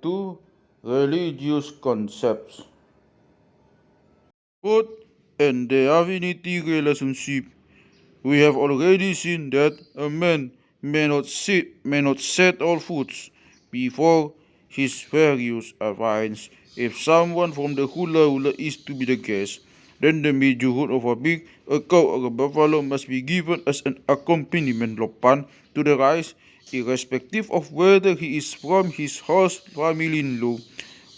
Two religious concepts. Food and the affinity relationship. We have already seen that a man may not set all foods before his various affines. If someone from the hula hula is to be the guest, then the majorhood of a pig, a cow, or a buffalo must be given as an accompaniment lopan to the rice, irrespective of whether he is from his host family-in-law,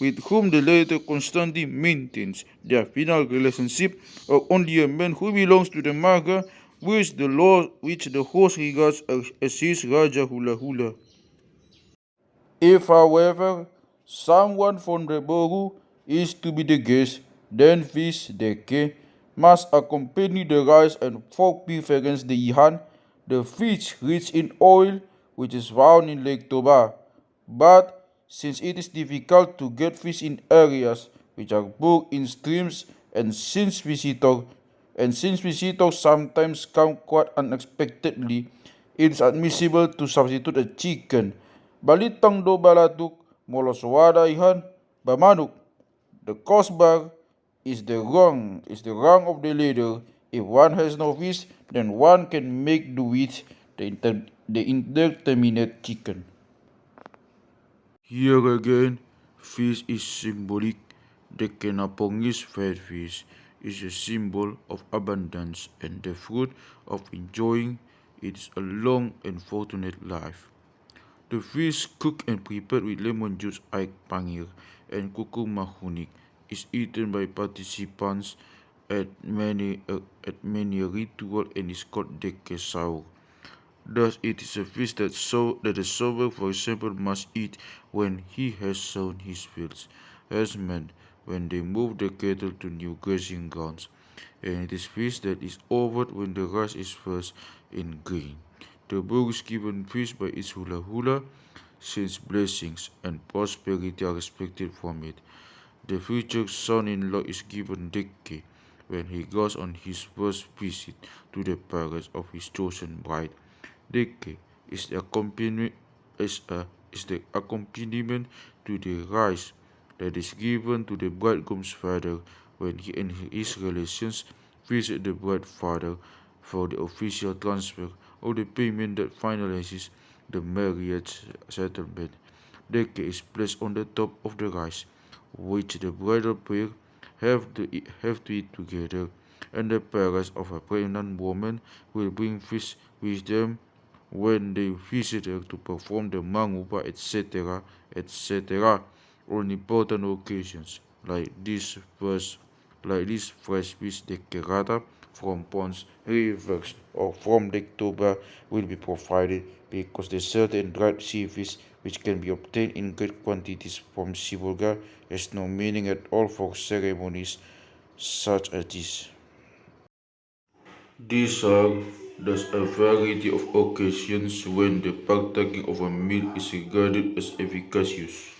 with whom the latter constantly maintains their final relationship, or only a man who belongs to the marga, which the host regards as his Raja Hula Hula. If, however, someone from the Boru is to be the guest, then this deke must accompany the rice and for preference the ihan, the fish rich in oil which is found in Lake Toba. But since it is difficult to get fish in areas which are poor in streams, and since visitors sometimes come quite unexpectedly, it is admissible to substitute a chicken. Balitang do balatuk moloswada ihan bamanuk. The cost bar is the rung of the ladder. If one has no fish, then one can make do with the indeterminate chicken. Here again, fish is symbolic. The Kenapongese fat fish is a symbol of abundance and the fruit of enjoying its a long and fortunate life. The fish cooked and prepared with lemon juice air pangir and kurkuma hunik is eaten by participants at many a ritual and is called dekesau. Thus, it is a fish that a sower, for example, must eat when he has sown his fields, as men when they move the cattle to new grazing grounds, and it is fish that is offered when the rice is first in grain. The book is given fish by its hula hula, since blessings and prosperity are expected from it. The future son-in-law is given deke when he goes on his first visit to the parents of his chosen bride. Deke is the accompaniment to the rice that is given to the bridegroom's father when he and his relations visit the bride father for the official transfer of the payment that finalizes the marriage settlement. Deke is placed on the top of the rice, which the bridal pair have to eat together, and the parents of a pregnant woman will bring fish with them when they visit her to perform the mangupa, etc., on important occasions like this fresh fish decorata from ponds, rivers, or from Lake Toba will be provided because the certain dried sea fish which can be obtained in great quantities from Sibolga has no meaning at all for ceremonies such as this. These are thus a variety of occasions when the partaking of a meal is regarded as efficacious.